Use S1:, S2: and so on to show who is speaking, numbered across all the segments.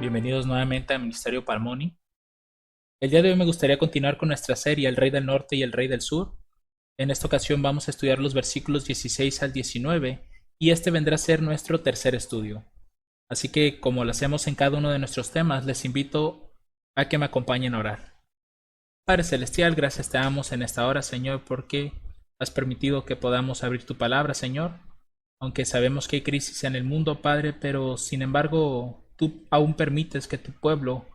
S1: Bienvenidos nuevamente a Ministerio Palmoni. El día de hoy me gustaría continuar con nuestra serie El Rey del Norte y el Rey del Sur. En esta ocasión vamos a estudiar los versículos 16 al 19 y este vendrá a ser nuestro tercer estudio. Así que, como lo hacemos en cada uno de nuestros temas, les invito a que me acompañen a orar. Padre Celestial, gracias te damos en esta hora, Señor, porque has permitido que podamos abrir tu palabra, Señor. Aunque sabemos que hay crisis en el mundo, Padre, pero sin embargo, tú aún permites que tu pueblo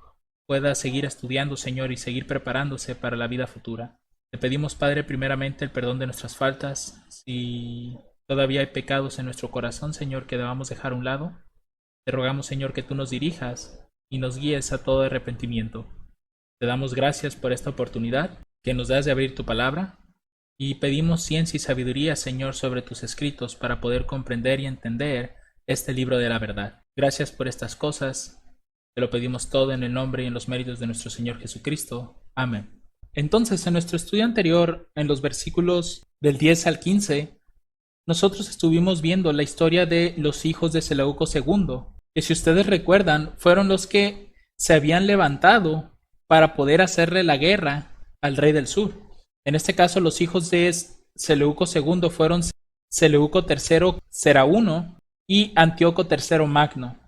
S1: pueda seguir estudiando, Señor, y seguir preparándose para la vida futura. Te pedimos, Padre, primeramente el perdón de nuestras faltas. Si todavía hay pecados en nuestro corazón, Señor, que debamos dejar a un lado, te rogamos, Señor, que tú nos dirijas y nos guíes a todo arrepentimiento. Te damos gracias por esta oportunidad que nos das de abrir tu palabra y pedimos ciencia y sabiduría, Señor, sobre tus escritos para poder comprender y entender este libro de la verdad. Gracias por estas cosas. Te lo pedimos todo en el nombre y en los méritos de nuestro Señor Jesucristo. Amén. Entonces, en nuestro estudio anterior, en los versículos del 10 al 15, nosotros estuvimos viendo la historia de los hijos de Seleuco II, que si ustedes recuerdan, fueron los que se habían levantado para poder hacerle la guerra al rey del sur. En este caso, los hijos de Seleuco II fueron Seleuco III Serauno y Antíoco III Magno.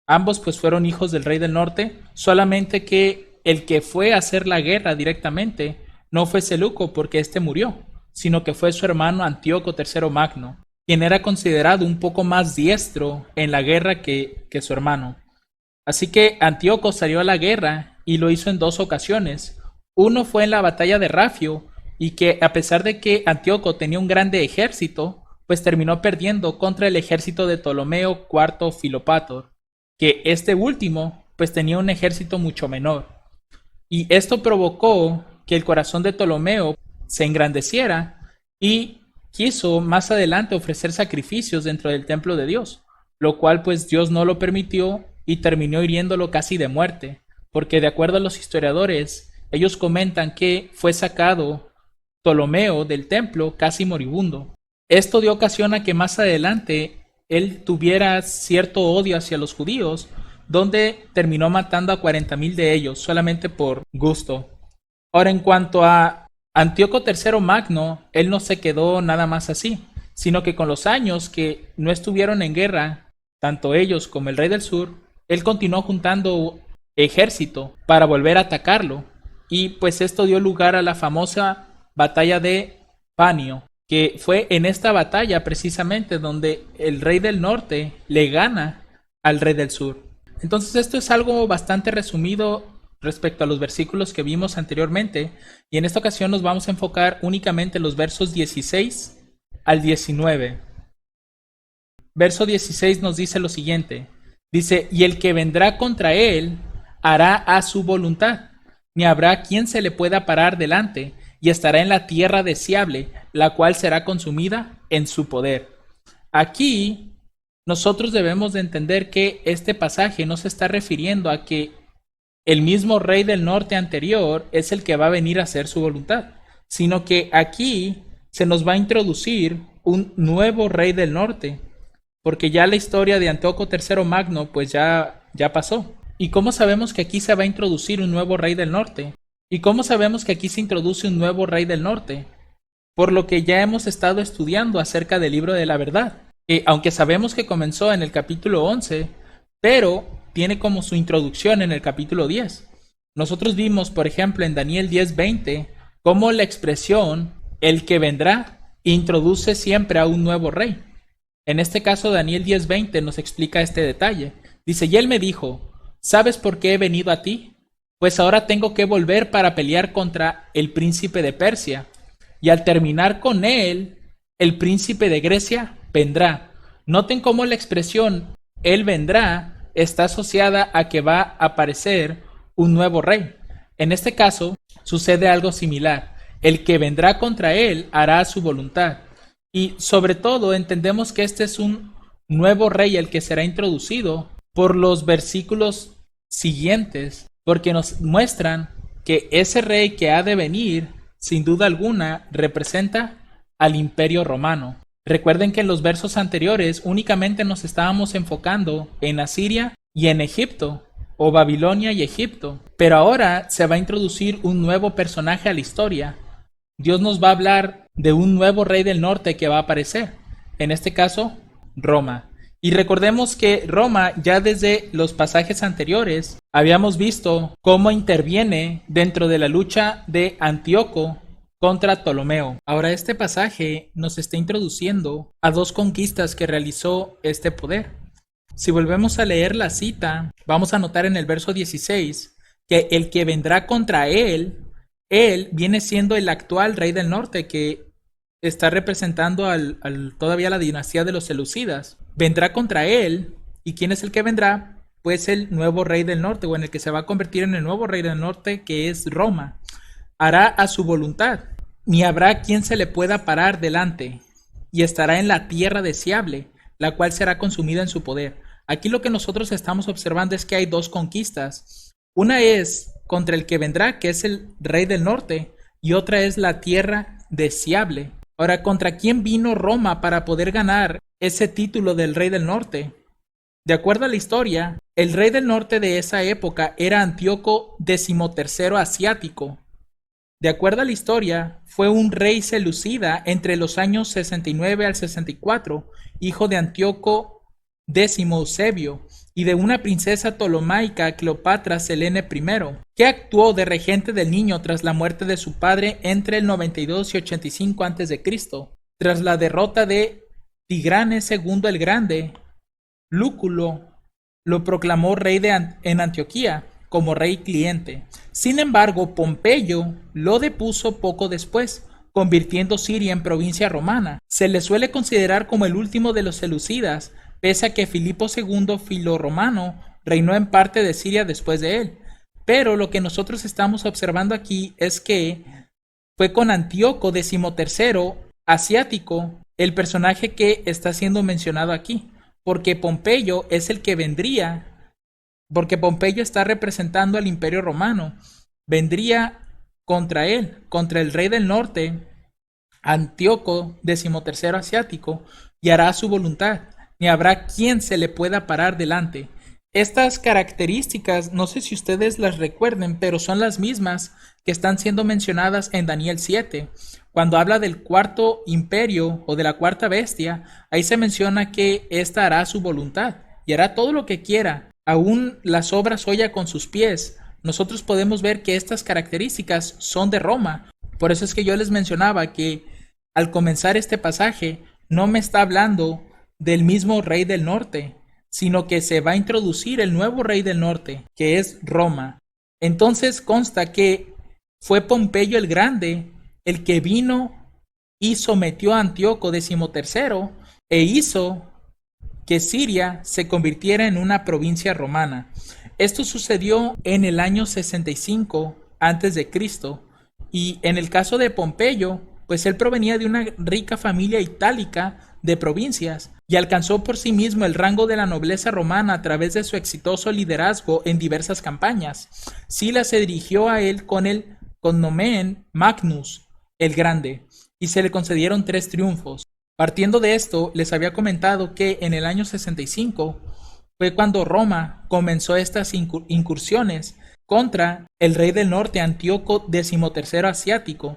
S1: Ambos pues fueron hijos del rey del norte, solamente que el que fue a hacer la guerra directamente no fue Seleuco porque éste murió, sino que fue su hermano Antíoco III Magno, quien era considerado un poco más diestro en la guerra que su hermano. Así que Antíoco salió a la guerra y lo hizo en dos ocasiones. Uno fue en la batalla de Rafio, y que a pesar de que Antíoco tenía un grande ejército, pues terminó perdiendo contra el ejército de Ptolomeo IV Filopator, que este último pues tenía un ejército mucho menor. Y esto provocó que el corazón de Ptolomeo se engrandeciera y quiso más adelante ofrecer sacrificios dentro del templo de Dios, lo cual pues Dios no lo permitió y terminó hiriéndolo casi de muerte, porque de acuerdo a los historiadores, ellos comentan que fue sacado Ptolomeo del templo casi moribundo. Esto dio ocasión a que más adelante él tuviera cierto odio hacia los judíos, donde terminó matando a 40,000 de ellos solamente por gusto. Ahora, en cuanto a Antíoco III Magno, él no se quedó nada más así, sino que con los años que no estuvieron en guerra, tanto ellos como el rey del sur, él continuó juntando ejército para volver a atacarlo, y pues esto dio lugar a la famosa batalla de Panio, que fue en esta batalla precisamente donde el rey del norte le gana al rey del sur. Entonces esto es algo bastante resumido respecto a los versículos que vimos anteriormente, y en esta ocasión nos vamos a enfocar únicamente en los versos 16 al 19. Verso 16 nos dice lo siguiente, dice, y el que vendrá contra él hará a su voluntad, ni habrá quien se le pueda parar delante, y estará en la tierra deseable, la cual será consumida en su poder. Aquí nosotros debemos de entender que este pasaje no se está refiriendo a que el mismo rey del norte anterior es el que va a venir a hacer su voluntad, sino que aquí se nos va a introducir un nuevo rey del norte, porque ya la historia de Antíoco III Magno pues ya pasó. ¿Y cómo sabemos que aquí se va a introducir un nuevo rey del norte? ¿Y cómo sabemos que aquí se introduce un nuevo rey del norte? Por lo que ya hemos estado estudiando acerca del libro de la verdad, aunque sabemos que comenzó en el capítulo 11, pero tiene como su introducción en el capítulo 10. Nosotros vimos, por ejemplo, en Daniel 10:20, cómo la expresión el que vendrá introduce siempre a un nuevo rey. En este caso, Daniel 10:20 nos explica este detalle. Dice, y él me dijo, ¿sabes por qué he venido a ti? Pues ahora tengo que volver para pelear contra el príncipe de Persia, y al terminar con él, el príncipe de Grecia vendrá. Noten cómo la expresión él vendrá está asociada a que va a aparecer un nuevo rey. En este caso, sucede algo similar. El que vendrá contra él hará su voluntad. Y sobre todo entendemos que este es un nuevo rey el que será introducido por los versículos siguientes, porque nos muestran que ese rey que ha de venir, sin duda alguna, representa al Imperio Romano. Recuerden que en los versos anteriores únicamente nos estábamos enfocando en Asiria y en Egipto, o Babilonia y Egipto. Pero ahora se va a introducir un nuevo personaje a la historia. Dios nos va a hablar de un nuevo rey del norte que va a aparecer. En este caso, Roma. Y recordemos que Roma, ya desde los pasajes anteriores, habíamos visto cómo interviene dentro de la lucha de Antíoco contra Ptolomeo. Ahora este pasaje nos está introduciendo a dos conquistas que realizó este poder. Si volvemos a leer la cita, vamos a notar en el verso 16 que el que vendrá contra él viene siendo el actual rey del norte que está representando todavía la dinastía de los seleucidas. Vendrá contra él, ¿y quién es el que vendrá? Pues el nuevo rey del norte, o en el que se va a convertir en el nuevo rey del norte, que es Roma. Hará a su voluntad, ni habrá quien se le pueda parar delante, y estará en la tierra deseable, la cual será consumida en su poder. Aquí lo que nosotros estamos observando es que hay dos conquistas. Una es contra el que vendrá, que es el rey del norte, y otra es la tierra deseable. Ahora, ¿contra quién vino Roma para poder ganar ese título del rey del norte? De acuerdo a la historia, el rey del norte de esa época era Antíoco XIII Asiático. De acuerdo a la historia, fue un rey seleucida entre los años 69 al 64, hijo de Antíoco X Eusebio y de una princesa ptolomaica, Cleopatra Selene I, que actuó de regente del niño tras la muerte de su padre entre el 92 y 85 a.C. Tras la derrota de Tigranes II el Grande, Lúculo lo proclamó rey en Antioquía como rey cliente. Sin embargo, Pompeyo lo depuso poco después, convirtiendo Siria en provincia romana. Se le suele considerar como el último de los seleucidas, pese a que Filipo II Filoromano reinó en parte de Siria después de él. Pero lo que nosotros estamos observando aquí es que fue con Antíoco XIII Asiático el personaje que está siendo mencionado aquí, porque Pompeyo es el que vendría, porque Pompeyo está representando al Imperio Romano, vendría contra él, contra el rey del norte, Antíoco XIII Asiático, y hará su voluntad, ni habrá quien se le pueda parar delante. Estas características, no sé si ustedes las recuerden, pero son las mismas que están siendo mencionadas en Daniel 7. Cuando habla del cuarto imperio o de la cuarta bestia, ahí se menciona que ésta hará su voluntad y hará todo lo que quiera, aún las obras hoya con sus pies. Nosotros podemos ver que estas características son de Roma. Por eso es que yo les mencionaba que al comenzar este pasaje no me está hablando del mismo rey del norte, sino que se va a introducir el nuevo rey del norte, que es Roma. Entonces consta que fue Pompeyo el Grande el que vino y sometió a Antíoco XIII e hizo que Siria se convirtiera en una provincia romana. Esto sucedió en el año 65 a.C. y en el caso de Pompeyo, pues él provenía de una rica familia itálica de provincias y alcanzó por sí mismo el rango de la nobleza romana a través de su exitoso liderazgo en diversas campañas. Sila se dirigió a él con el cognomen Magnus el Grande y se le concedieron 3 triunfos. Partiendo de esto, les había comentado que en el año 65 fue cuando Roma comenzó estas incursiones contra el rey del norte, Antíoco XIII Asiático.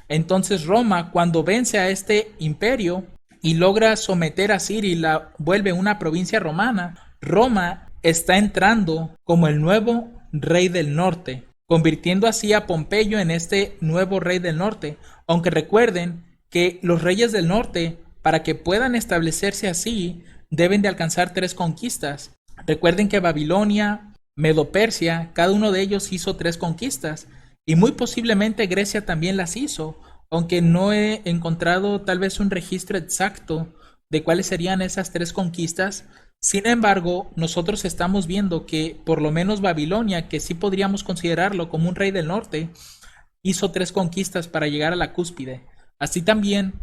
S1: Entonces Roma, cuando vence a este imperio y logra someter a Siria y la vuelve una provincia romana, Roma está entrando como el nuevo rey del norte, convirtiendo así a Pompeyo en este nuevo rey del norte. Aunque recuerden que los reyes del norte, para que puedan establecerse así, deben de alcanzar 3 conquistas. Recuerden que Babilonia, Medo-Persia, cada uno de ellos hizo 3 conquistas y muy posiblemente Grecia también las hizo, aunque no he encontrado tal vez un registro exacto de cuáles serían esas 3 conquistas. Sin embargo, nosotros estamos viendo que por lo menos Babilonia, que sí podríamos considerarlo como un rey del norte, hizo 3 conquistas para llegar a la cúspide. Así también,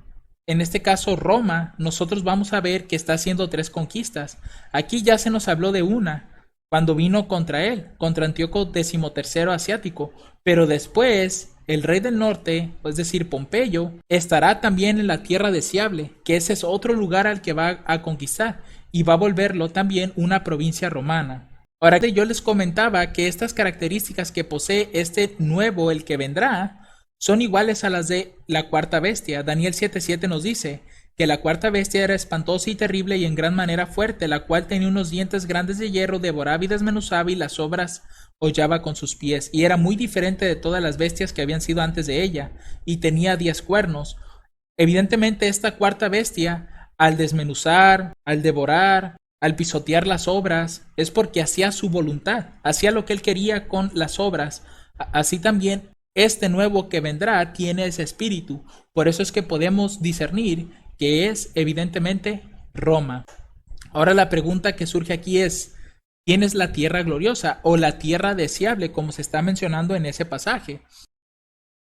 S1: en este caso Roma, nosotros vamos a ver que está haciendo 3 conquistas. Aquí ya se nos habló de una, cuando vino contra él, contra Antíoco XIII Asiático, pero después el rey del norte, es decir, Pompeyo, estará también en la tierra deseable, que ese es otro lugar al que va a conquistar, y va a volverlo también una provincia romana. Ahora, yo les comentaba que estas características que posee este nuevo, el que vendrá, son iguales a las de la cuarta bestia. Daniel 7:7 nos dice que la cuarta bestia era espantosa y terrible y en gran manera fuerte, la cual tenía unos dientes grandes de hierro, devoraba y desmenuzaba y las obras hollaba con sus pies, y era muy diferente de todas las bestias que habían sido antes de ella, y tenía 10 cuernos. Evidentemente esta cuarta bestia, al desmenuzar, al devorar, al pisotear las obras, es porque hacía su voluntad, hacía lo que él quería con las obras. Así también este nuevo que vendrá tiene ese espíritu. Por eso es que podemos discernir que es evidentemente Roma. Ahora la pregunta que surge aquí es, ¿quién es la tierra gloriosa o la tierra deseable, como se está mencionando en ese pasaje?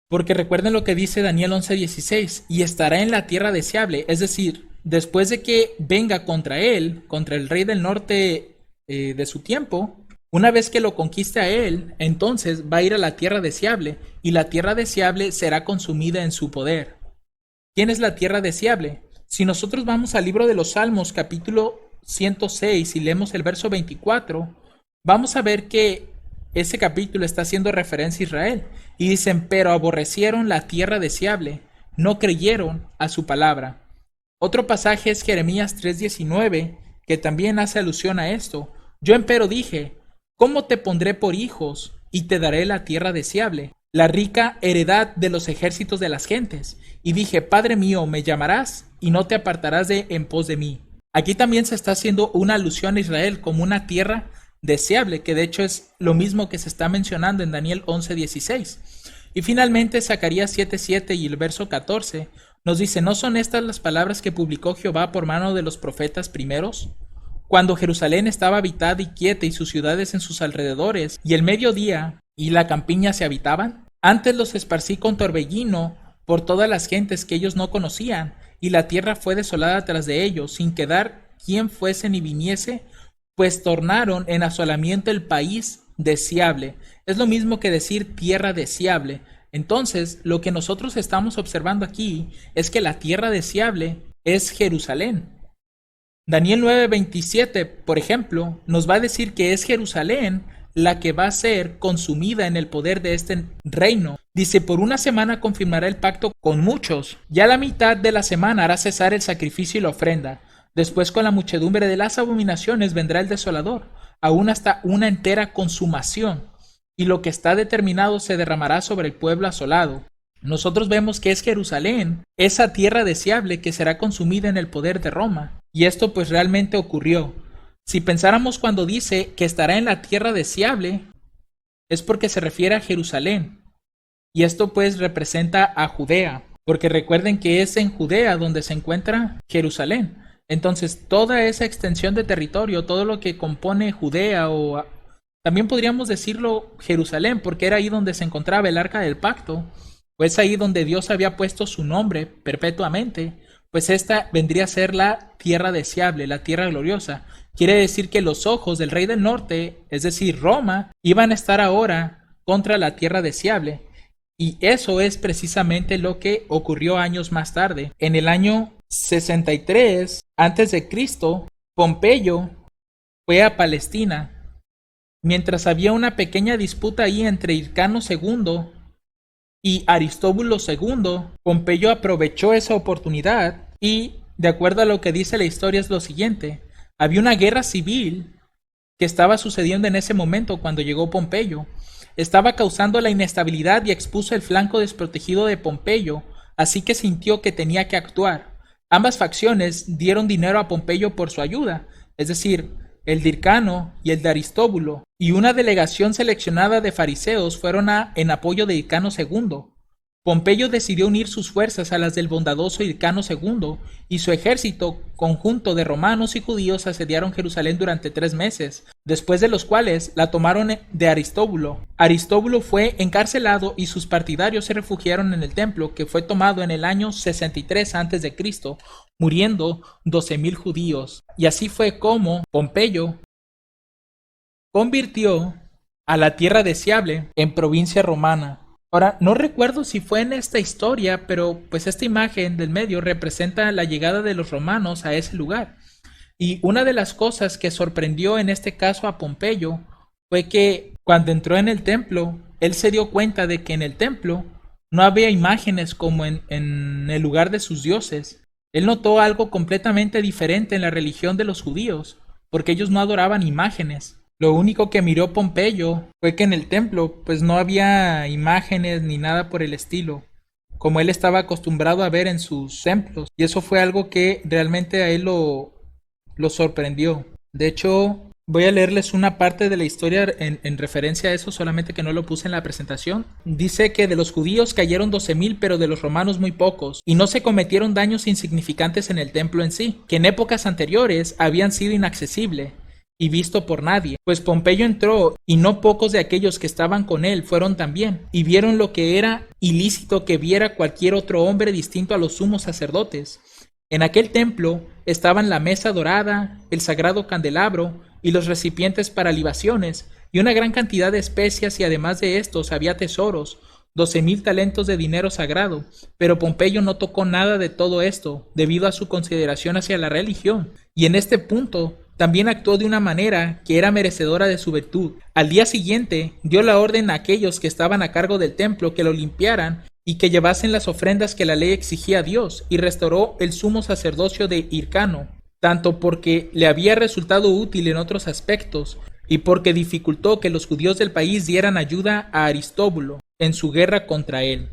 S1: Porque recuerden lo que dice Daniel 11:16, y estará en la tierra deseable, es decir, después de que venga contra él, contra el rey del norte de su tiempo, una vez que lo conquiste a él, entonces va a ir a la tierra deseable, y la tierra deseable será consumida en su poder. ¿Quién es la tierra deseable? Si nosotros vamos al libro de los Salmos, capítulo 106, y leemos el verso 24, vamos a ver que ese capítulo está haciendo referencia a Israel. Y dicen, pero aborrecieron la tierra deseable, no creyeron a su palabra. Otro pasaje es Jeremías 3:19, que también hace alusión a esto. Yo empero dije, ¿cómo te pondré por hijos y te daré la tierra deseable, la rica heredad de los ejércitos de las gentes? Y dije, Padre mío, me llamarás y no te apartarás de en pos de mí. Aquí también se está haciendo una alusión a Israel como una tierra deseable, que de hecho es lo mismo que se está mencionando en Daniel 11:16. Y finalmente Zacarías 7:7 y el verso 14 nos dice, ¿no son estas las palabras que publicó Jehová por mano de los profetas primeros? Cuando Jerusalén estaba habitada y quieta y sus ciudades en sus alrededores, y el mediodía y la campiña se habitaban, antes los esparcí con torbellino por todas las gentes que ellos no conocían, y la tierra fue desolada tras de ellos, sin quedar quien fuese ni viniese, pues tornaron en asolamiento el país deseable. Es lo mismo que decir tierra deseable. Entonces, lo que nosotros estamos observando aquí es que la tierra deseable es Jerusalén. Daniel 9:27, por ejemplo, nos va a decir que es Jerusalén la que va a ser consumida en el poder de este reino. Dice, por una semana confirmará el pacto con muchos, ya la mitad de la semana hará cesar el sacrificio y la ofrenda. Después con la muchedumbre de las abominaciones vendrá el desolador, aún hasta una entera consumación, y lo que está determinado se derramará sobre el pueblo asolado. Nosotros vemos que es Jerusalén, esa tierra deseable que será consumida en el poder de Roma, y esto pues realmente ocurrió. Si pensáramos cuando dice que estará en la tierra deseable, es porque se refiere a Jerusalén, y esto pues representa a Judea, porque recuerden que es en Judea donde se encuentra Jerusalén. Entonces, toda esa extensión de territorio, todo lo que compone Judea o también podríamos decirlo Jerusalén, porque era ahí donde se encontraba el arca del pacto, pues ahí donde Dios había puesto su nombre perpetuamente, pues esta vendría a ser la tierra deseable, la tierra gloriosa. Quiere decir que los ojos del rey del norte, es decir, Roma, iban a estar ahora contra la tierra deseable. Y eso es precisamente lo que ocurrió años más tarde. En el año 63 antes de Cristo, Pompeyo fue a Palestina. Mientras había una pequeña disputa ahí entre Hircano II y Aristóbulo II, Pompeyo aprovechó esa oportunidad y, de acuerdo a lo que dice la historia, es lo siguiente. Había una guerra civil que estaba sucediendo en ese momento cuando llegó Pompeyo. Estaba causando la inestabilidad y expuso el flanco desprotegido de Pompeyo, así que sintió que tenía que actuar. Ambas facciones dieron dinero a Pompeyo por su ayuda, es decir, el de Hircano y el de Aristóbulo, y una delegación seleccionada de fariseos fueron en apoyo de Hircano II. Pompeyo decidió unir sus fuerzas a las del bondadoso Hircano II, y su ejército conjunto de romanos y judíos asediaron Jerusalén durante 3 meses, después de los cuales la tomaron de Aristóbulo. Aristóbulo fue encarcelado y sus partidarios se refugiaron en el templo, que fue tomado en el año 63 a.C., muriendo 12,000 judíos. Y así fue como Pompeyo convirtió a la tierra deseable en provincia romana. Ahora, no recuerdo si fue en esta historia, pero pues esta imagen del medio representa la llegada de los romanos a ese lugar. Y una de las cosas que sorprendió en este caso a Pompeyo fue que cuando entró en el templo, él se dio cuenta de que en el templo no había imágenes como en el lugar de sus dioses. Él notó algo completamente diferente en la religión de los judíos, porque ellos no adoraban imágenes. Lo único que miró Pompeyo fue que en el templo pues no había imágenes ni nada por el estilo, como él estaba acostumbrado a ver en sus templos. Y eso fue algo que realmente a él lo sorprendió. De hecho, voy a leerles una parte de la historia en referencia a eso, solamente que no lo puse en la presentación. Dice que de los judíos cayeron 12,000, pero de los romanos muy pocos, y no se cometieron daños insignificantes en el templo en sí, que en épocas anteriores habían sido inaccesibles y visto por nadie. Pues Pompeyo entró, y no pocos de aquellos que estaban con él fueron también, y vieron lo que era ilícito que viera cualquier otro hombre distinto a los sumos sacerdotes. En aquel templo estaban la mesa dorada, el sagrado candelabro y los recipientes para libaciones, y una gran cantidad de especias, y además de estos había tesoros, 12,000 talentos de dinero sagrado. Pero Pompeyo no tocó nada de todo esto, debido a su consideración hacia la religión, y en este punto también actuó de una manera que era merecedora de su virtud. Al día siguiente dio la orden a aquellos que estaban a cargo del templo que lo limpiaran y que llevasen las ofrendas que la ley exigía a Dios, y restauró el sumo sacerdocio de Hircano, tanto porque le había resultado útil en otros aspectos, y porque dificultó que los judíos del país dieran ayuda a Aristóbulo en su guerra contra él.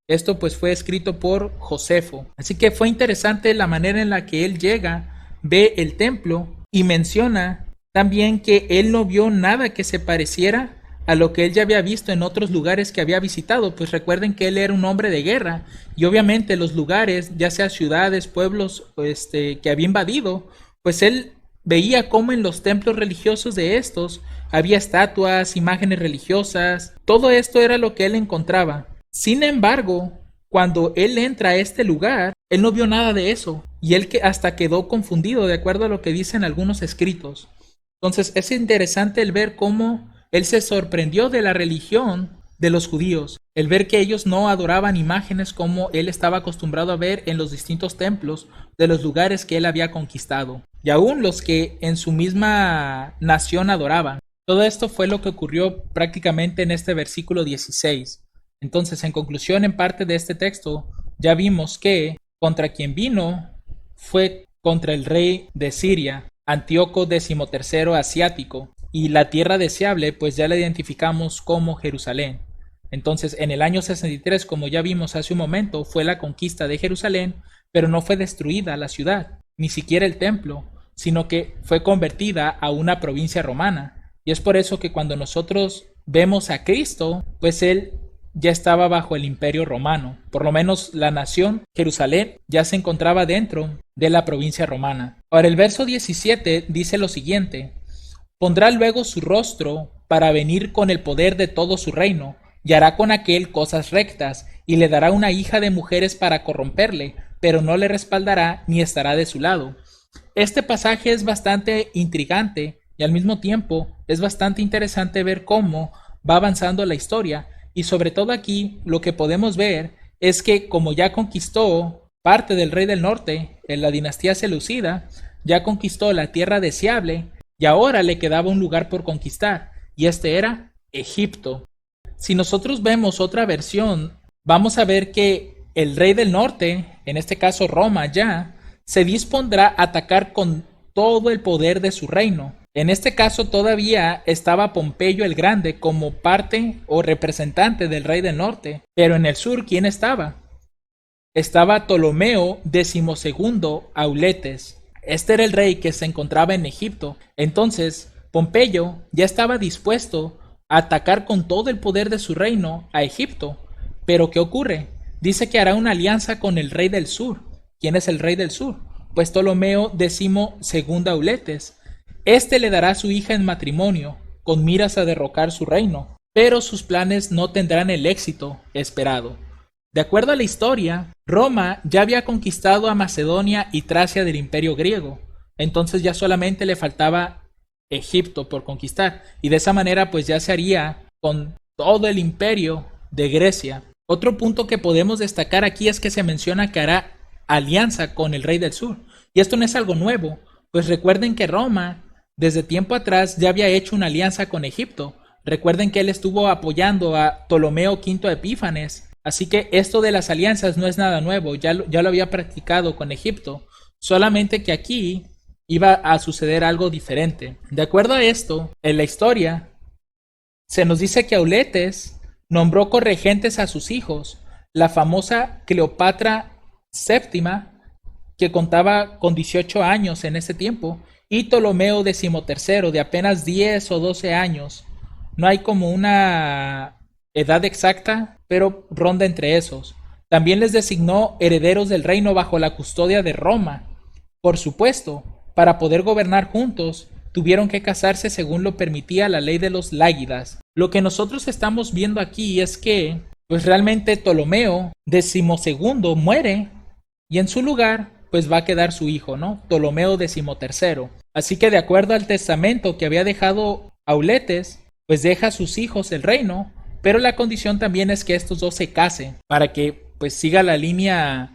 S1: Esto pues fue escrito por Josefo. Así que fue interesante la manera en la que él llega, ve el templo y menciona también que él no vio nada que se pareciera a lo que él ya había visto en otros lugares que había visitado. Pues recuerden que él era un hombre de guerra, y obviamente los lugares, ya sea ciudades, pueblos que había invadido, pues él veía cómo en los templos religiosos de estos había estatuas, imágenes religiosas. Todo esto era lo que él encontraba. Sin embargo, cuando él entra a este lugar, él no vio nada de eso, y él que hasta quedó confundido, de acuerdo a lo que dicen algunos escritos. Entonces es interesante el ver cómo él se sorprendió de la religión de los judíos, el ver que ellos no adoraban imágenes como él estaba acostumbrado a ver en los distintos templos de los lugares que él había conquistado, y aún los que en su misma nación adoraban. Todo esto fue lo que ocurrió prácticamente en este versículo 16. Entonces, en conclusión, en parte de este texto, ya vimos que contra quien vino fue contra el rey de Siria, Antíoco XIII Asiático, y la tierra deseable pues ya la identificamos como Jerusalén. Entonces, en el año 63, como ya vimos hace un momento, fue la conquista de Jerusalén, pero no fue destruida la ciudad, ni siquiera el templo, sino que fue convertida a una provincia romana. Y es por eso que cuando nosotros vemos a Cristo, pues él ya estaba bajo el imperio romano. Por lo menos la nación Jerusalén ya se encontraba dentro de la provincia romana. Ahora el verso 17 dice lo siguiente: pondrá luego su rostro para venir con el poder de todo su reino, y hará con aquel cosas rectas, y le dará una hija de mujeres para corromperle, pero no le respaldará ni estará de su lado. Este pasaje es bastante intrigante, y al mismo tiempo es bastante interesante ver cómo va avanzando la historia. Y sobre todo aquí lo que podemos ver es que como ya conquistó parte del rey del norte en la dinastía seleucida, ya conquistó la tierra deseable, y ahora le quedaba un lugar por conquistar, y este era Egipto. Si nosotros vemos otra versión, vamos a ver que el rey del norte, en este caso Roma ya, se dispondrá a atacar con todo el poder de su reino. En este caso todavía estaba Pompeyo el Grande como parte o representante del rey del norte, pero en el sur, ¿quién estaba? Estaba Ptolomeo XII Auletes. Este era el rey que se encontraba en Egipto. Entonces, Pompeyo ya estaba dispuesto a atacar con todo el poder de su reino a Egipto. Pero ¿qué ocurre? Dice que hará una alianza con el rey del sur. ¿Quién es el rey del sur? Pues Ptolomeo XII Auletes. Este le dará a su hija en matrimonio, con miras a derrocar su reino, pero sus planes no tendrán el éxito esperado. De acuerdo a la historia, Roma ya había conquistado a Macedonia y Tracia del imperio griego, entonces ya solamente le faltaba Egipto por conquistar, y de esa manera pues ya se haría con todo el imperio de Grecia. Otro punto que podemos destacar aquí es que se menciona que hará alianza con el rey del sur, y esto no es algo nuevo, pues recuerden que Roma desde tiempo atrás ya había hecho una alianza con Egipto. Recuerden que él estuvo apoyando a Ptolomeo V Epífanes, así que esto de las alianzas no es nada nuevo, ya lo había practicado con Egipto, solamente que aquí iba a suceder algo diferente. De acuerdo a esto, en la historia se nos dice que Auletes nombró corregentes a sus hijos, la famosa Cleopatra VII, que contaba con 18 años en ese tiempo, y Ptolomeo XIII, de apenas 10 o 12 años. No hay como una edad exacta, pero ronda entre esos. También les designó herederos del reino bajo la custodia de Roma. Por supuesto, para poder gobernar juntos, tuvieron que casarse según lo permitía la ley de los Lágidas. Lo que nosotros estamos viendo aquí es que, pues realmente Ptolomeo XII muere y en su lugar, pues va a quedar su hijo, ¿no? Ptolomeo XIII. Así que de acuerdo al testamento que había dejado Auletes, pues deja a sus hijos el reino, pero la condición también es que estos dos se casen para que pues siga la línea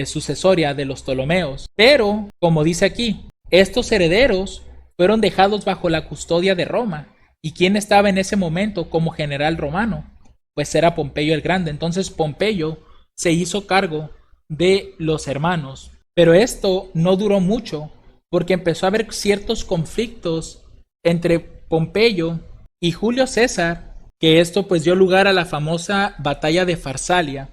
S1: sucesoria de los Ptolomeos. Pero, como dice aquí, estos herederos fueron dejados bajo la custodia de Roma. ¿Y quién estaba en ese momento como general romano? Pues era Pompeyo el Grande. Entonces Pompeyo se hizo cargo de los hermanos. Pero esto no duró mucho, porque empezó a haber ciertos conflictos entre Pompeyo y Julio César, que esto pues dio lugar a la famosa batalla de Farsalia.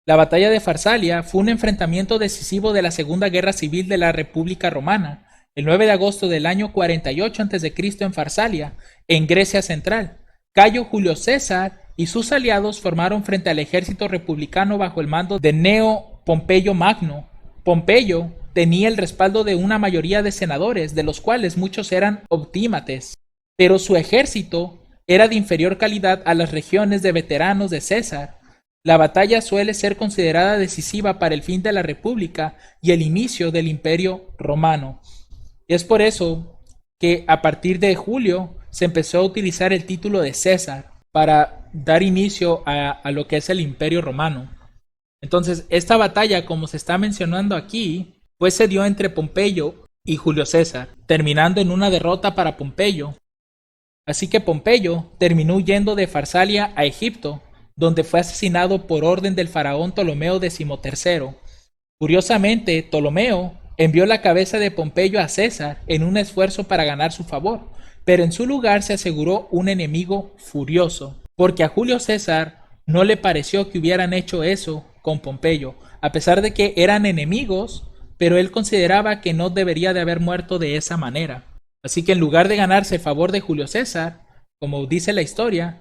S1: La batalla de Farsalia fue un enfrentamiento decisivo de la Segunda Guerra Civil de la República Romana, el 9 de agosto del año 48 a.C. en Farsalia, en Grecia Central. Cayo Julio César y sus aliados formaron frente al ejército republicano bajo el mando de Gneo Pompeyo Magno. Pompeyo tenía el respaldo de una mayoría de senadores, de los cuales muchos eran optímates, pero su ejército era de inferior calidad a las regiones de veteranos de César. La batalla suele ser considerada decisiva para el fin de la República y el inicio del Imperio Romano. Es por eso que a partir de Julio se empezó a utilizar el título de César para dar inicio a lo que es el Imperio Romano. Entonces, esta batalla, como se está mencionando aquí, pues se dio entre Pompeyo y Julio César, terminando en una derrota para Pompeyo. Así que Pompeyo terminó huyendo de Farsalia a Egipto, donde fue asesinado por orden del faraón Ptolomeo XIII. Curiosamente, Ptolomeo envió la cabeza de Pompeyo a César en un esfuerzo para ganar su favor, pero en su lugar se aseguró un enemigo furioso, porque a Julio César no le pareció que hubieran hecho eso con Pompeyo, a pesar de que eran enemigos, pero él consideraba que no debería de haber muerto de esa manera. Así que en lugar de ganarse el favor de Julio César, como dice la historia,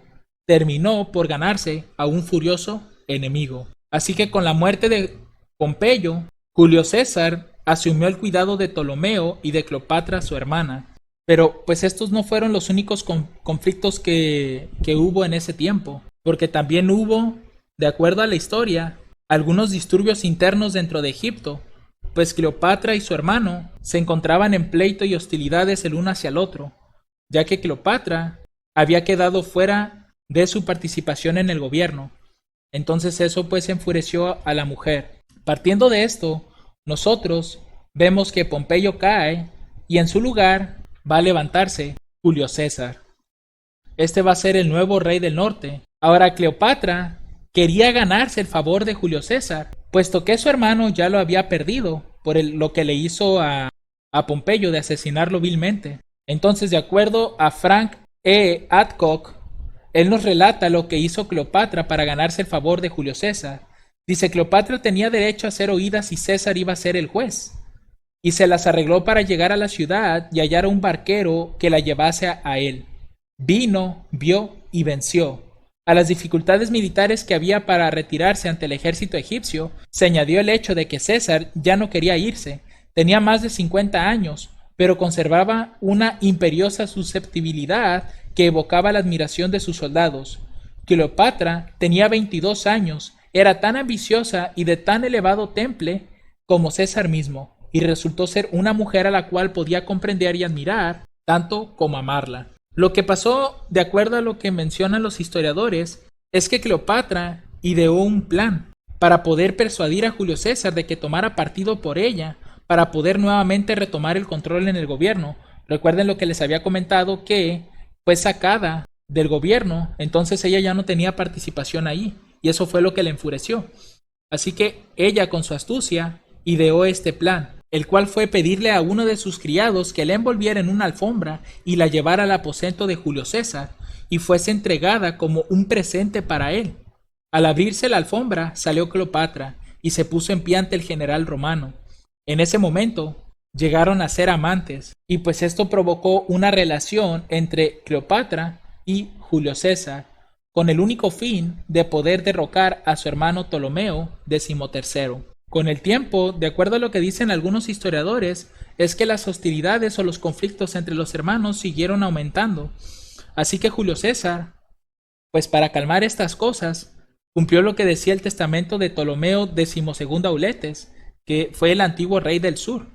S1: terminó por ganarse a un furioso enemigo. Así que con la muerte de Pompeyo, Julio César asumió el cuidado de Ptolomeo y de Cleopatra, su hermana. Pero pues estos no fueron los únicos conflictos que hubo en ese tiempo, porque también hubo, de acuerdo a la historia, algunos disturbios internos dentro de Egipto, pues Cleopatra y su hermano se encontraban en pleito y hostilidades el uno hacia el otro, ya que Cleopatra había quedado fuera de su participación en el gobierno. Entonces eso pues enfureció a la mujer. Partiendo de esto, nosotros vemos que Pompeyo cae y en su lugar va a levantarse Julio César. Este va a ser el nuevo rey del norte. Ahora Cleopatra quería ganarse el favor de Julio César, puesto que su hermano ya lo había perdido por lo que le hizo a Pompeyo de asesinarlo vilmente. Entonces, de acuerdo a Frank E. Adcock, él nos relata lo que hizo Cleopatra para ganarse el favor de Julio César. Dice, Cleopatra tenía derecho a ser oída si César iba a ser el juez, y se las arregló para llegar a la ciudad y hallar a un barquero que la llevase a él. Vino, vio y venció. A las dificultades militares que había para retirarse ante el ejército egipcio, se añadió el hecho de que César ya no quería irse. Tenía más de 50 años, pero conservaba una imperiosa susceptibilidad que evocaba la admiración de sus soldados. Cleopatra tenía 22 años, era tan ambiciosa y de tan elevado temple como César mismo, y resultó ser una mujer a la cual podía comprender y admirar, tanto como amarla. Lo que pasó, de acuerdo a lo que mencionan los historiadores, es que Cleopatra ideó un plan para poder persuadir a Julio César de que tomara partido por ella, para poder nuevamente retomar el control en el gobierno, Recuerden lo que les había comentado, que fue sacada del gobierno, entonces ella ya no tenía participación ahí, y eso fue lo que le enfureció. Así que ella, con su astucia, ideó este plan, el cual fue pedirle a uno de sus criados que la envolviera en una alfombra y la llevara al aposento de Julio César, y fuese entregada como un presente para él. Al abrirse la alfombra, salió Cleopatra y se puso en pie ante el general romano. En ese momento llegaron a ser amantes, y pues esto provocó una relación entre Cleopatra y Julio César, con el único fin de poder derrocar a su hermano Ptolomeo XIII. Con el tiempo, de acuerdo a lo que dicen algunos historiadores, es que las hostilidades o los conflictos entre los hermanos siguieron aumentando. Así que Julio César, pues para calmar estas cosas, cumplió lo que decía el testamento de Ptolomeo XII Auletes, que fue el antiguo rey del sur,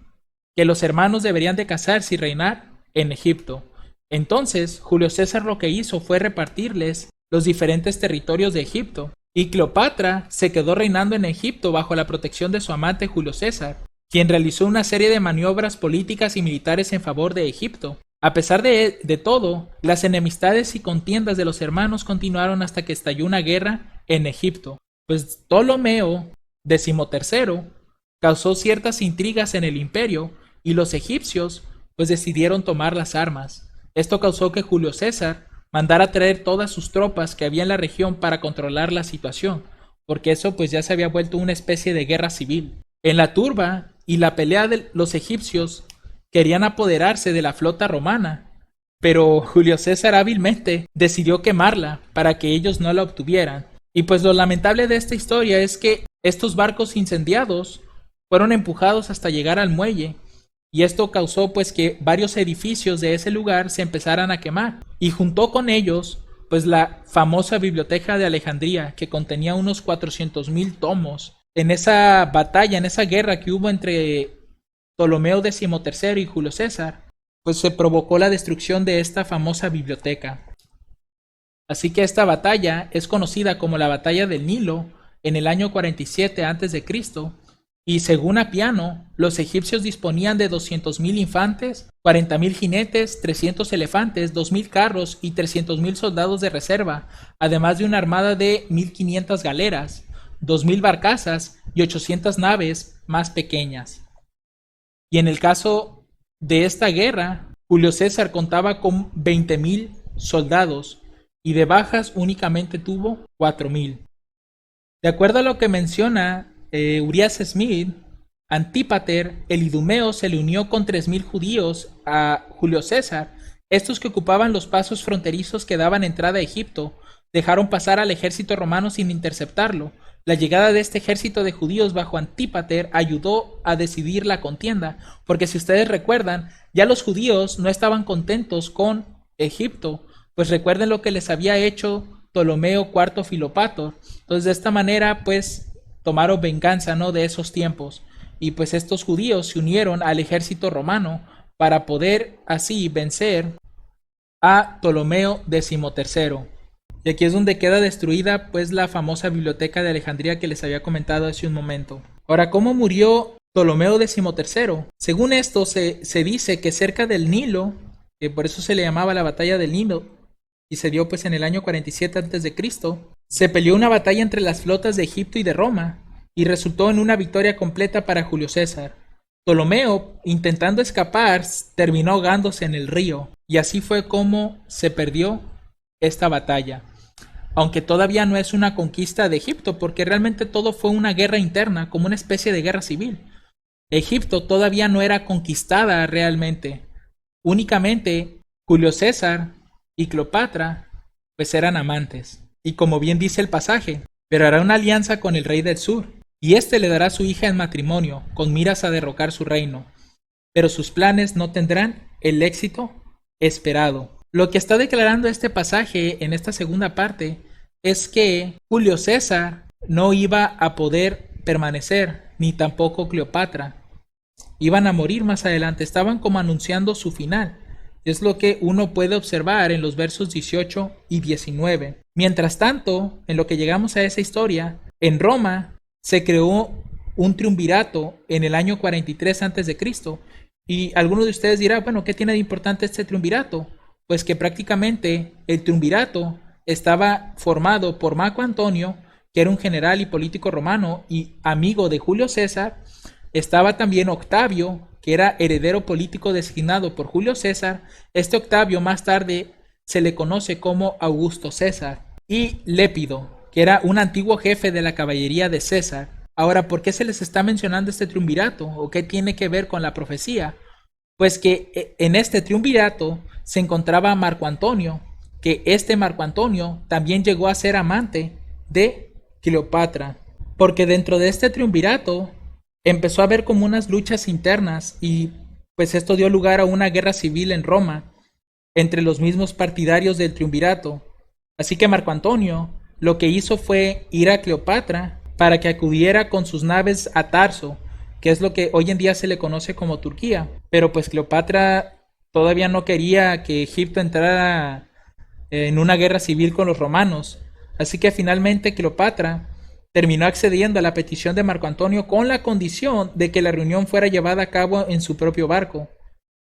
S1: que los hermanos deberían de casarse y reinar en Egipto. Entonces, Julio César lo que hizo fue repartirles los diferentes territorios de Egipto, y Cleopatra se quedó reinando en Egipto bajo la protección de su amante Julio César, quien realizó una serie de maniobras políticas y militares en favor de Egipto. A pesar de todo, las enemistades y contiendas de los hermanos continuaron hasta que estalló una guerra en Egipto, pues Ptolomeo XIII causó ciertas intrigas en el imperio, y los egipcios pues decidieron tomar las armas. Esto causó que Julio César mandara traer todas sus tropas que había en la región para controlar la situación, porque eso pues ya se había vuelto una especie de guerra civil. En la turba y la pelea de los egipcios querían apoderarse de la flota romana, pero Julio César hábilmente decidió quemarla para que ellos no la obtuvieran. Y pues lo lamentable de esta historia es que estos barcos incendiados fueron empujados hasta llegar al muelle, y esto causó pues que varios edificios de ese lugar se empezaran a quemar, y junto con ellos pues la famosa biblioteca de Alejandría, que contenía unos 400,000 tomos. En esa batalla, en esa guerra que hubo entre Ptolomeo XIII y Julio César, pues se provocó la destrucción de esta famosa biblioteca. Así que esta batalla es conocida como la Batalla del Nilo en el año 47 a.C., y según Apiano, los egipcios disponían de 200,000 infantes, 40,000 jinetes, 300 elefantes, 2,000 carros y 300,000 soldados de reserva, además de una armada de 1,500 galeras, 2,000 barcazas y 800 naves más pequeñas. Y en el caso de esta guerra, Julio César contaba con 20,000 soldados, y de bajas únicamente tuvo 4,000. De acuerdo a lo que menciona Urias Smith, Antípater, el idumeo, se le unió con 3,000 judíos a Julio César. Estos, que ocupaban los pasos fronterizos que daban entrada a Egipto, dejaron pasar al ejército romano sin interceptarlo. La llegada de este ejército de judíos bajo Antípater ayudó a decidir la contienda, porque si ustedes recuerdan, ya los judíos no estaban contentos con Egipto, pues recuerden lo que les había hecho Ptolomeo IV Filopator. Entonces de esta manera pues tomaron venganza, ¿no?, de esos tiempos, y pues estos judíos se unieron al ejército romano para poder así vencer a Ptolomeo XIII. Y aquí es donde queda destruida pues la famosa biblioteca de Alejandría que les había comentado hace un momento. Ahora, ¿cómo murió Ptolomeo XIII? Según esto se dice que cerca del Nilo, que por eso se le llamaba la batalla del Nilo, y se dio pues en el año 47 a.C., se peleó una batalla entre las flotas de Egipto y de Roma, y resultó en una victoria completa para Julio César. Ptolomeo, intentando escapar, terminó ahogándose en el río, y así fue como se perdió esta batalla. Aunque todavía no es una conquista de Egipto, porque realmente todo fue una guerra interna, como una especie de guerra civil. Egipto todavía no era conquistada realmente. Únicamente Julio César y Cleopatra pues eran amantes. Y como bien dice el pasaje, pero hará una alianza con el rey del sur, y éste le dará su hija en matrimonio, con miras a derrocar su reino. Pero sus planes no tendrán el éxito esperado. Lo que está declarando este pasaje en esta segunda parte es que Julio César no iba a poder permanecer, ni tampoco Cleopatra. Iban a morir más adelante, estaban como anunciando su final. Es lo que uno puede observar en los versos 18 y 19. Mientras tanto, en lo que llegamos a esa historia, en Roma se creó un triunvirato en el año 43 a.C., Y algunos de ustedes dirán, bueno, ¿qué tiene de importante este triunvirato? Pues que prácticamente el triunvirato estaba formado por Marco Antonio, que era un general y político romano y amigo de Julio César. Estaba también Octavio, que era heredero político designado por Julio César. Este Octavio más tarde se le conoce como Augusto César. Y Lépido, que era un antiguo jefe de la caballería de César. Ahora, ¿por qué se les está mencionando este triunvirato? ¿O qué tiene que ver con la profecía? Pues que en este triunvirato se encontraba Marco Antonio, que este Marco Antonio también llegó a ser amante de Cleopatra, porque dentro de este triunvirato empezó a haber como unas luchas internas y pues esto dio lugar a una guerra civil en Roma entre los mismos partidarios del triunvirato. Así que Marco Antonio lo que hizo fue ir a Cleopatra para que acudiera con sus naves a Tarso, que es lo que hoy en día se le conoce como Turquía. Pero pues Cleopatra todavía no quería que Egipto entrara en una guerra civil con los romanos. Así que finalmente Cleopatra terminó accediendo a la petición de Marco Antonio con la condición de que la reunión fuera llevada a cabo en su propio barco.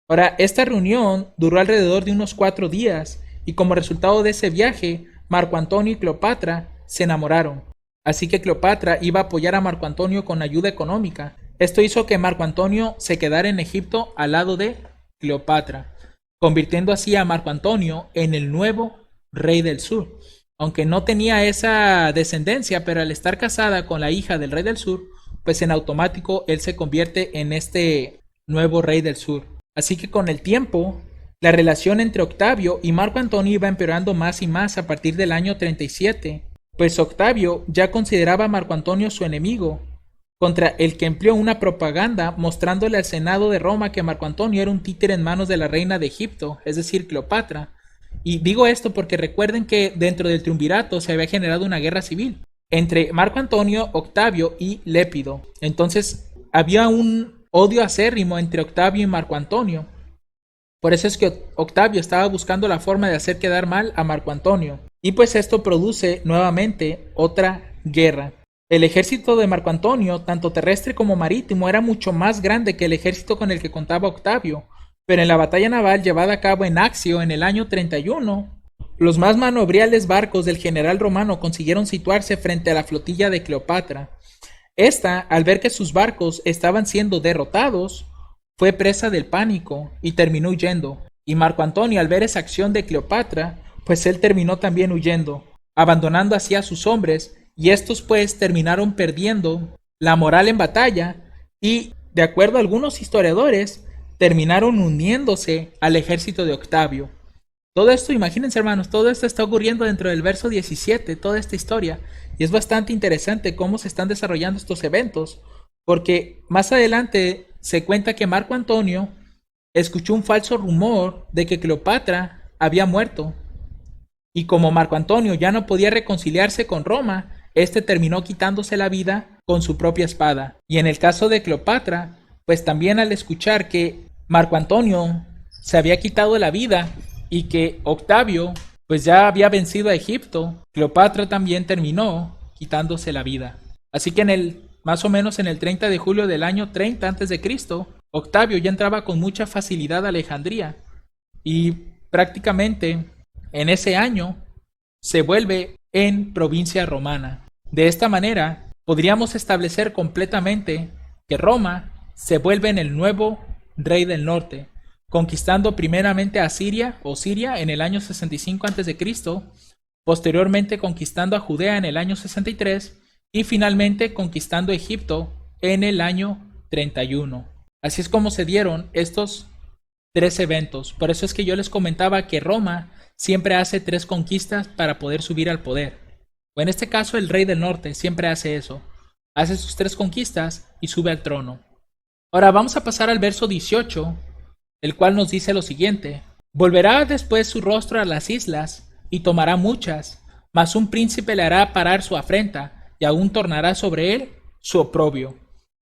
S1: Ahora, esta reunión duró alrededor de unos 4 días y como resultado de ese viaje, Marco Antonio y Cleopatra se enamoraron. Así que Cleopatra iba a apoyar a Marco Antonio con ayuda económica. Esto hizo que Marco Antonio se quedara en Egipto al lado de Cleopatra, convirtiendo así a Marco Antonio en el nuevo rey del sur. Aunque no tenía esa descendencia, pero al estar casada con la hija del rey del sur, pues en automático él se convierte en este nuevo rey del sur. Así que con el tiempo, la relación entre Octavio y Marco Antonio iba empeorando más y más a partir del año 37, pues Octavio ya consideraba a Marco Antonio su enemigo, contra el que empleó una propaganda mostrándole al Senado de Roma que Marco Antonio era un títere en manos de la reina de Egipto, es decir, Cleopatra. Y digo esto porque recuerden que dentro del triunvirato se había generado una guerra civil entre Marco Antonio, Octavio y Lépido. Entonces había un odio acérrimo entre Octavio y Marco Antonio. Por eso es que Octavio estaba buscando la forma de hacer quedar mal a Marco Antonio. Y pues esto produce nuevamente otra guerra. El ejército de Marco Antonio, tanto terrestre como marítimo, era mucho más grande que el ejército con el que contaba Octavio. Pero en la batalla naval llevada a cabo en Accio en el año 31, los más manobriales barcos del general romano consiguieron situarse frente a la flotilla de Cleopatra. Esta, al ver que sus barcos estaban siendo derrotados, fue presa del pánico y terminó huyendo. Y Marco Antonio, al ver esa acción de Cleopatra, pues él terminó también huyendo, abandonando así a sus hombres, y estos pues terminaron perdiendo la moral en batalla y, de acuerdo a algunos historiadores, terminaron uniéndose al ejército de Octavio. Todo esto, imagínense hermanos, todo esto está ocurriendo dentro del verso 17, toda esta historia, y es bastante interesante cómo se están desarrollando estos eventos, porque más adelante se cuenta que Marco Antonio escuchó un falso rumor de que Cleopatra había muerto, y como Marco Antonio ya no podía reconciliarse con Roma, este terminó quitándose la vida con su propia espada. Y en el caso de Cleopatra, pues también al escuchar que Marco Antonio se había quitado la vida y que Octavio pues ya había vencido a Egipto, Cleopatra también terminó quitándose la vida. Así que más o menos en el 30 de julio del año 30 a.C., Octavio ya entraba con mucha facilidad a Alejandría y prácticamente en ese año se vuelve en provincia romana. De esta manera, podríamos establecer completamente que Roma se vuelve en el nuevo rey del norte, conquistando primeramente a Siria o Siria en el año 65 a.C., posteriormente conquistando a Judea en el año 63 y finalmente conquistando Egipto en el año 31. Así es como se dieron estos 3 eventos. Por eso es que yo les comentaba que Roma siempre hace 3 conquistas para poder subir al poder. O en este caso el rey del norte siempre hace eso. Hace sus 3 conquistas y sube al trono. Ahora vamos a pasar al verso 18, el cual nos dice lo siguiente. Volverá después su rostro a las islas y tomará muchas, mas un príncipe le hará parar su afrenta y aún tornará sobre él su oprobio.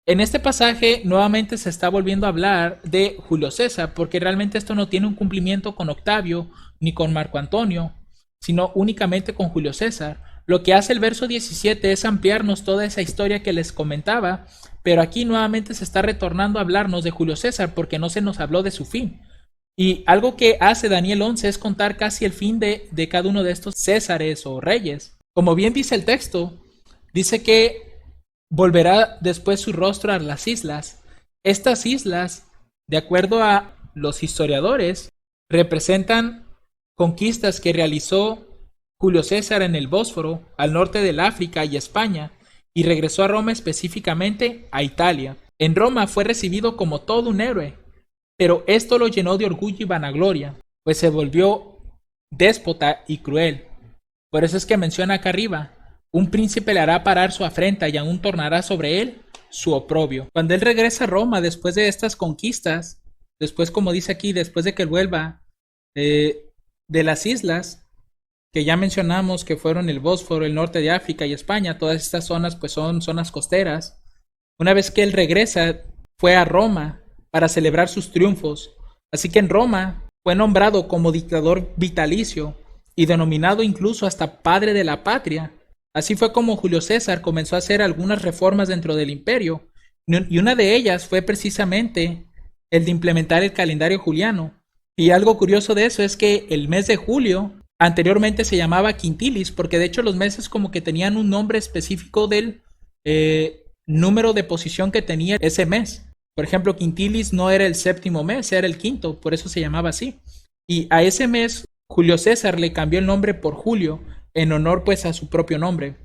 S1: En este pasaje nuevamente se está volviendo a hablar de Julio César, porque realmente esto no tiene un cumplimiento con Octavio ni con Marco Antonio, sino únicamente con Julio César. Lo que hace el verso 17 es ampliarnos toda esa historia que les comentaba, pero aquí nuevamente se está retornando a hablarnos de Julio César porque no se nos habló de su fin. Y algo que hace Daniel 11 es contar casi el fin de cada uno de estos césares o reyes. Como bien dice el texto, dice que volverá después su rostro a las islas. Estas islas, de acuerdo a los historiadores, representan conquistas que realizó Julio César en el Bósforo, al norte del África y España, y regresó a Roma, específicamente a Italia. En Roma fue recibido como todo un héroe, pero esto lo llenó de orgullo y vanagloria, pues se volvió déspota y cruel. Por eso es que menciona acá arriba: un príncipe le hará parar su afrenta y aún tornará sobre él su oprobio. Cuando él regresa a Roma después de estas conquistas, después, como dice aquí, después de que él vuelva de las islas que ya mencionamos, que fueron el Bósforo, el norte de África y España, todas estas zonas pues son zonas costeras. Una vez que él regresa, fue a Roma para celebrar sus triunfos. Así que en Roma fue nombrado como dictador vitalicio y denominado incluso hasta padre de la patria. Así fue como Julio César comenzó a hacer algunas reformas dentro del imperio, y una de ellas fue precisamente el de implementar el calendario juliano. Y algo curioso de eso es que el mes de julio anteriormente se llamaba quintilis, porque de hecho los meses como que tenían un nombre específico del número de posición que tenía ese mes. Por ejemplo, quintilis no era el séptimo mes, era el quinto, por eso se llamaba así. Y a ese mes Julio César le cambió el nombre por Julio, en honor pues a su propio nombre.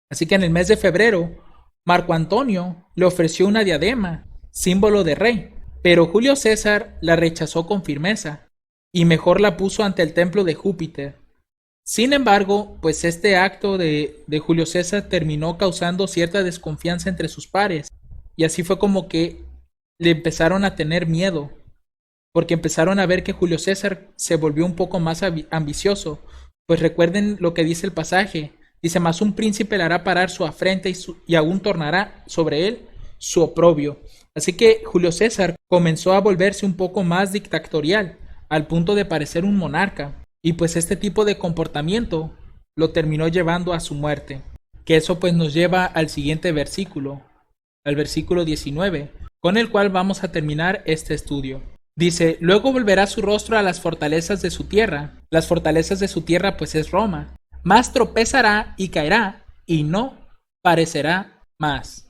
S1: Así que en el mes de febrero, Marco Antonio le ofreció una diadema, símbolo de rey, pero Julio César la rechazó con firmeza y mejor la puso ante el templo de Júpiter. Sin embargo, pues este acto de Julio César terminó causando cierta desconfianza entre sus pares, y así fue como que le empezaron a tener miedo, porque empezaron a ver que Julio César se volvió un poco más ambicioso. Pues recuerden lo que dice el pasaje, dice: mas un príncipe le hará parar su afrenta y aún tornará sobre él su oprobio. Así que Julio César comenzó a volverse un poco más dictatorial, al punto de parecer un monarca, y pues este tipo de comportamiento lo terminó llevando a su muerte, que eso pues nos lleva al siguiente versículo, al versículo 19, con el cual vamos a terminar este estudio. Dice: luego volverá su rostro a las fortalezas de su tierra. Las fortalezas de su tierra pues es Roma. Mas tropezará y caerá y no parecerá más.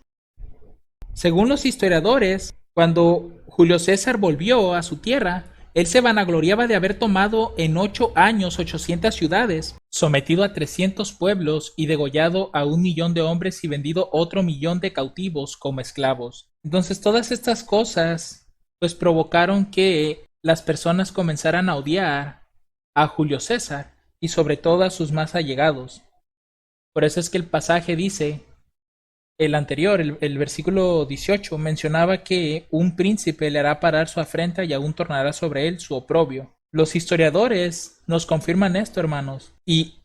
S1: Según los historiadores, cuando Julio César volvió a su tierra, él se vanagloriaba de haber tomado en 8 años 800 ciudades, sometido a 300 pueblos y degollado a 1.000.000 de hombres y vendido otro 1.000.000 de cautivos como esclavos. Entonces todas estas cosas pues provocaron que las personas comenzaran a odiar a Julio César y sobre todo a sus más allegados. Por eso es que el pasaje dice, el anterior, el versículo 18, mencionaba que un príncipe le hará parar su afrenta y aún tornará sobre él su oprobio. Los historiadores nos confirman esto, hermanos, y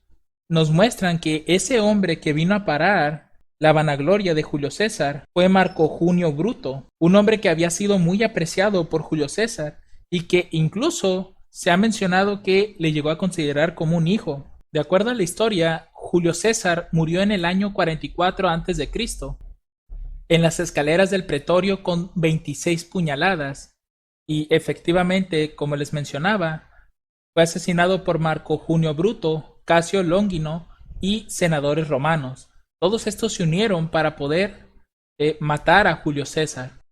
S1: nos muestran que ese hombre que vino a parar la vanagloria de Julio César fue Marco Junio Bruto, un hombre que había sido muy apreciado por Julio César y que incluso se ha mencionado que le llegó a considerar como un hijo. De acuerdo a la historia, Julio César murió en el año 44 a.C. en las escaleras del pretorio con 26 puñaladas, y efectivamente, como les mencionaba, fue asesinado por Marco Junio Bruto, Casio Longino y senadores romanos. Todos estos se unieron para poder matar a Julio César.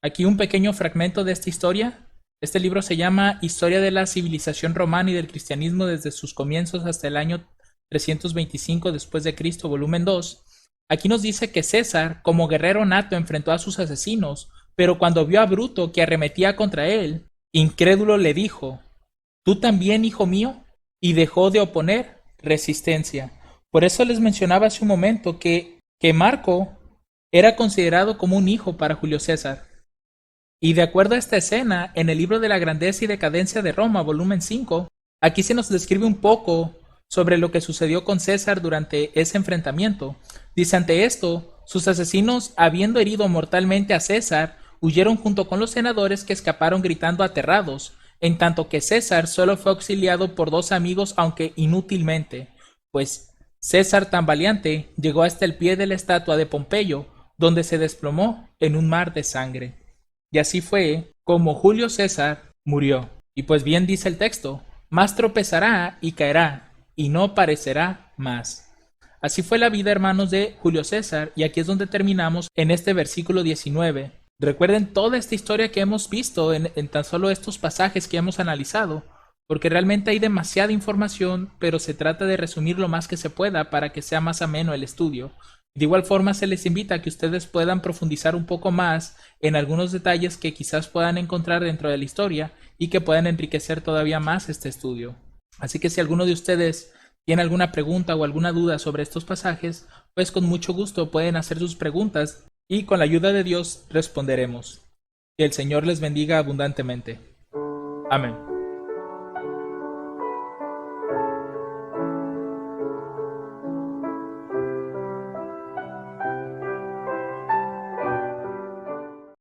S1: Aquí un pequeño fragmento de esta historia. Este libro se llama Historia de la civilización romana y del cristianismo desde sus comienzos hasta el año 325 después de Cristo, volumen 2. Aquí nos dice que César, como guerrero nato, enfrentó a sus asesinos, pero cuando vio a Bruto que arremetía contra él, incrédulo le dijo: ¿tú también, hijo mío? Y dejó de oponer resistencia. Por eso les mencionaba hace un momento que Marco era considerado como un hijo para Julio César. Y de acuerdo a esta escena, en el libro de la grandeza y decadencia de Roma, volumen 5, aquí se nos describe un poco sobre lo que sucedió con César durante ese enfrentamiento. Dice: ante esto, sus asesinos, habiendo herido mortalmente a César, huyeron junto con los senadores, que escaparon gritando aterrados, en tanto que César solo fue auxiliado por 2 amigos, aunque inútilmente, pues César tan valiente llegó hasta el pie de la estatua de Pompeyo, donde se desplomó en un mar de sangre. Y así fue como Julio César murió. Y pues bien dice el texto, más tropezará y caerá, y no parecerá más. Así fue la vida, hermanos, de Julio César, y aquí es donde terminamos en este versículo 19. Recuerden toda esta historia que hemos visto en tan solo estos pasajes que hemos analizado, porque realmente hay demasiada información, pero se trata de resumir lo más que se pueda para que sea más ameno el estudio. De igual forma, se les invita a que ustedes puedan profundizar un poco más en algunos detalles que quizás puedan encontrar dentro de la historia y que puedan enriquecer todavía más este estudio. Así que si alguno de ustedes tiene alguna pregunta o alguna duda sobre estos pasajes, pues con mucho gusto pueden hacer sus preguntas y con la ayuda de Dios responderemos. Que el Señor les bendiga abundantemente. Amén.